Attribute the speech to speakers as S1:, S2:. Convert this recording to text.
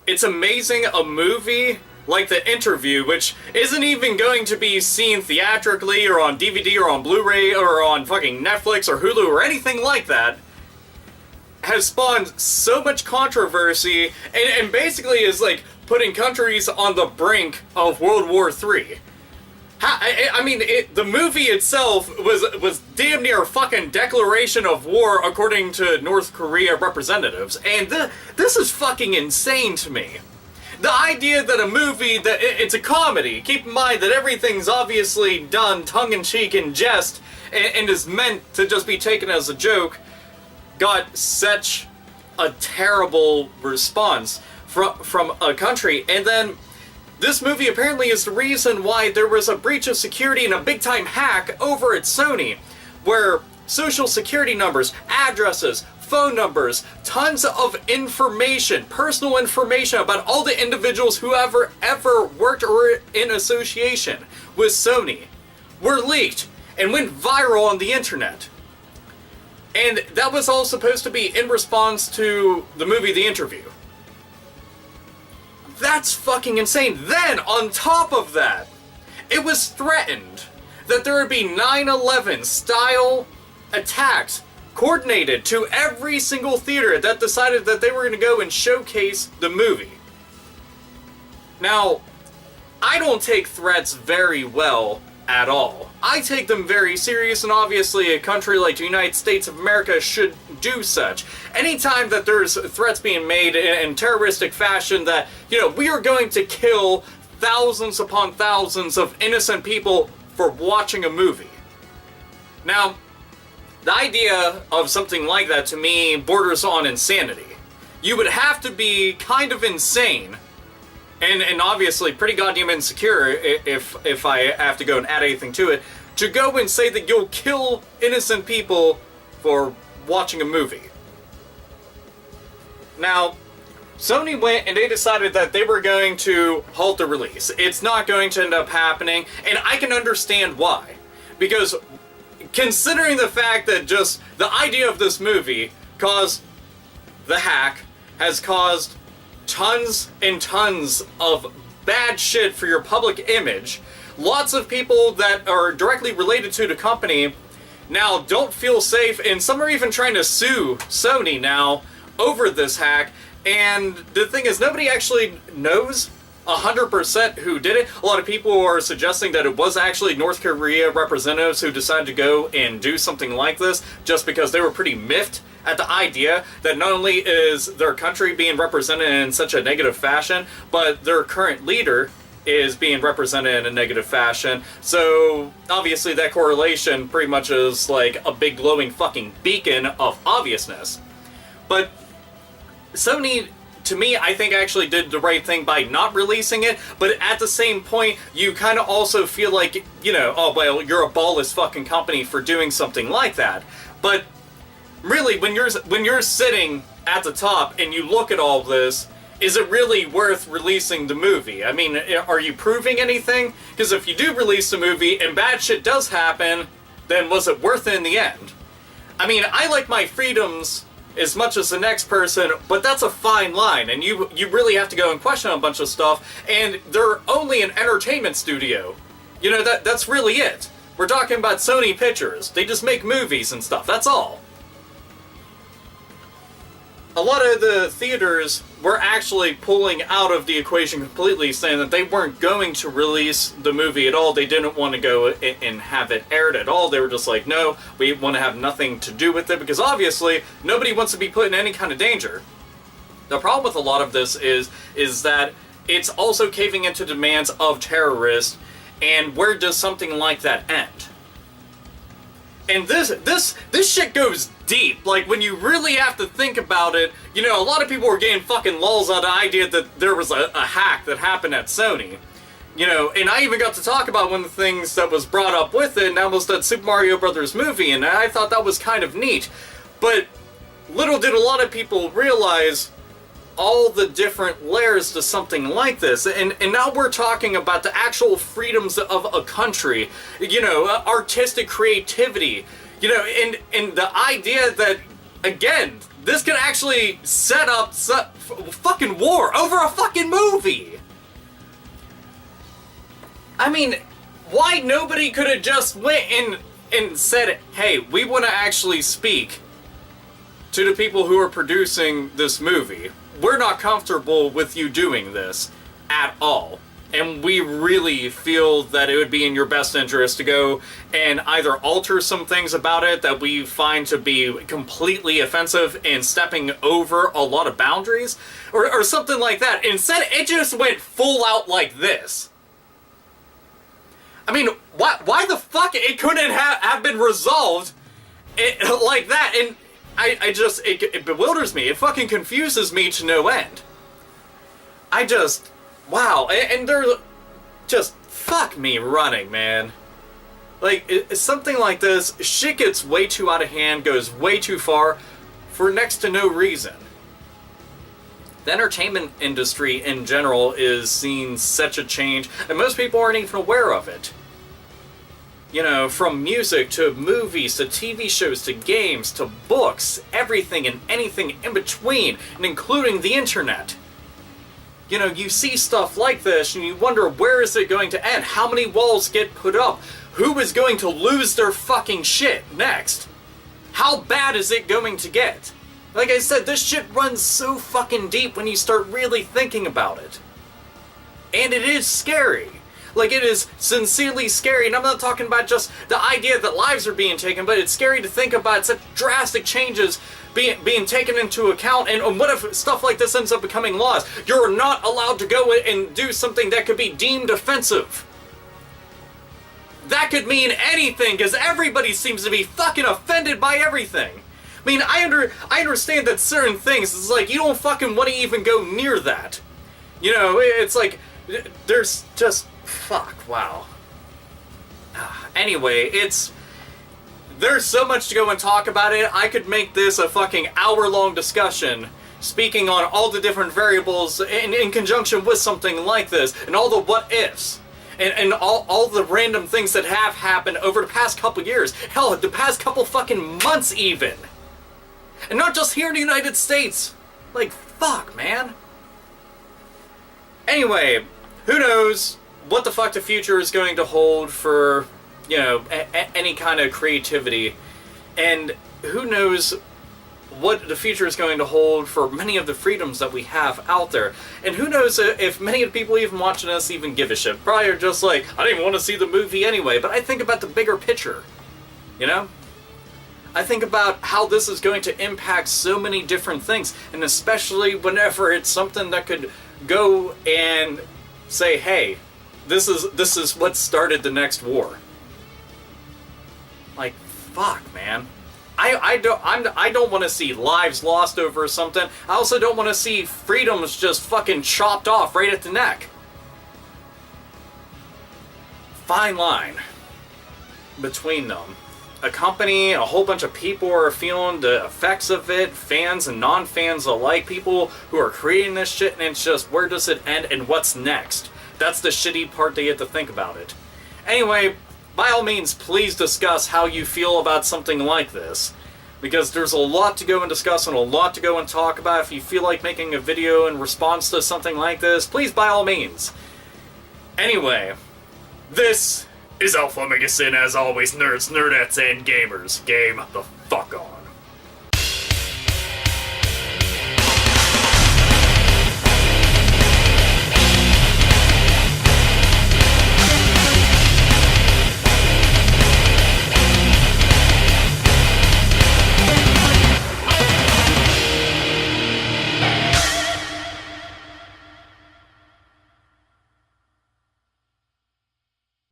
S1: it's amazing a movie like The Interview, which isn't even going to be seen theatrically or on DVD or on Blu-ray or on fucking Netflix or Hulu or anything like that, has spawned so much controversy and basically is like putting countries on the brink of World War III. I mean, the movie itself was damn near a fucking declaration of war according to North Korea representatives, and this is fucking insane to me. The idea that a movie, it's a comedy, keep in mind that everything's obviously done tongue-in-cheek in jest and is meant to just be taken as a joke, got such a terrible response from a country. And then this movie apparently is the reason why there was a breach of security and a big-time hack over at Sony, where social security numbers, addresses, phone numbers, tons of information, personal information about all the individuals who ever worked or were in association with Sony were leaked and went viral on the internet. And that was all supposed to be in response to the movie The Interview. That's fucking insane. Then, on top of that, it was threatened that there would be 9/11 style attacks coordinated to every single theater that decided that they were going to go and showcase the movie. Now, I don't take threats very well at all. I take them very serious, and obviously a country like the United States of America should do such. Anytime that there's threats being made in terroristic fashion that, we are going to kill thousands upon thousands of innocent people for watching a movie. Now, the idea of something like that, to me, borders on insanity. You would have to be kind of insane, and obviously pretty goddamn insecure, if I have to go and add anything to it, to go and say that you'll kill innocent people for watching a movie. Now, Sony went and they decided that they were going to halt the release. It's not going to end up happening, and I can understand why. Because considering the fact that just the idea of this movie caused the hack, has caused tons and tons of bad shit for your public image, lots of people that are directly related to the company now don't feel safe, and some are even trying to sue Sony now over this hack. And the thing is, nobody actually knows 100% who did it. A lot of people are suggesting that it was actually North Korea representatives who decided to go and do something like this just because they were pretty miffed at the idea that not only is their country being represented in such a negative fashion, but their current leader is being represented in a negative fashion. So obviously that correlation pretty much is like a big glowing fucking beacon of obviousness. But Sony, to me, I think actually did the right thing by not releasing it, but at the same point, you kind of also feel like, oh, well, you're a ballless fucking company for doing something like that. But really, when you're sitting at the top and you look at all this, is it really worth releasing the movie? I mean, are you proving anything? Because if you do release the movie and bad shit does happen, then was it worth it in the end? I mean, I like my freedoms as much as the next person, but that's a fine line, and you really have to go and question a bunch of stuff, and they're only an entertainment studio. That's really it. We're talking about Sony Pictures. They just make movies and stuff, that's all. A lot of the theaters were actually pulling out of the equation completely, saying that they weren't going to release the movie at all. They didn't want to go and have it aired at all. They were just like, no, we want to have nothing to do with it, because obviously nobody wants to be put in any kind of danger. The problem with a lot of this is that it's also caving into demands of terrorists, and where does something like that end? And this shit goes deep. Like, when you really have to think about it, a lot of people were getting fucking lulls out of the idea that there was a hack that happened at Sony. And I even got to talk about one of the things that was brought up with it, and that was that Super Mario Brothers movie, and I thought that was kind of neat. But little did a lot of people realize all the different layers to something like this. And now we're talking about the actual freedoms of a country, artistic creativity, and the idea that, again, this could actually set up fucking war over a fucking movie. I mean, why nobody could have just went and said, hey, we want to actually speak to the people who are producing this movie. We're not comfortable with you doing this at all. And we really feel that it would be in your best interest to go and either alter some things about it that we find to be completely offensive and stepping over a lot of boundaries, or something like that. Instead, it just went full out like this. I mean, why the fuck it couldn't have been resolved like that? And I just, it bewilders me. It fucking confuses me to no end. Wow, and they're just, fuck me running, man. Like, something like this, shit gets way too out of hand, goes way too far, for next to no reason. The entertainment industry in general is seeing such a change, and most people aren't even aware of it. You know, from music to movies to TV shows to games to books, everything and anything in between, and including the internet. You know, you see stuff like this and you wonder, where is it going to end? How many walls get put up? Who is going to lose their fucking shit next? How bad is it going to get? Like I said, this shit runs so fucking deep when you start really thinking about it. And it is scary. Like, it is sincerely scary, and I'm not talking about just the idea that lives are being taken, but it's scary to think about such drastic changes being taken into account, and what if stuff like this ends up becoming laws? You're not allowed to go and do something that could be deemed offensive. That could mean anything, because everybody seems to be fucking offended by everything. I mean, I understand that certain things, it's like, you don't fucking want to even go near that. You know, it's like, there's just, fuck, wow. Anyway, there's so much to go and talk about it. I could make this a fucking hour-long discussion, speaking on all the different variables in conjunction with something like this, and all the what-ifs, and all the random things that have happened over the past couple years. Hell, the past couple fucking months even. And not just here in the United States. Like, fuck, man. Anyway, who knows what the fuck the future is going to hold for, you know, any kind of creativity, and who knows what the future is going to hold for many of the freedoms that we have out there, and who knows if many of the people even watching us even give a shit. Probably are just like, I didn't even want to see the movie anyway, but I think about the bigger picture, you know? I think about how this is going to impact so many different things, and especially whenever it's something that could go and say, hey, this is what started the next war. Like, fuck, man. I don't want to see lives lost over something. I also don't want to see freedoms just fucking chopped off right at the neck. Fine line between them. A company, a whole bunch of people are feeling the effects of it, fans and non-fans alike, people who are creating this shit, and it's just, where does it end and what's next? That's the shitty part that you have to think about it. Anyway, by all means, please discuss how you feel about something like this, because there's a lot to go and discuss and a lot to go and talk about. If you feel like making a video in response to something like this, please, by all means. Anyway, this is Alpha Omega Sin, as always, nerds, nerdettes, and gamers. Game the fuck on.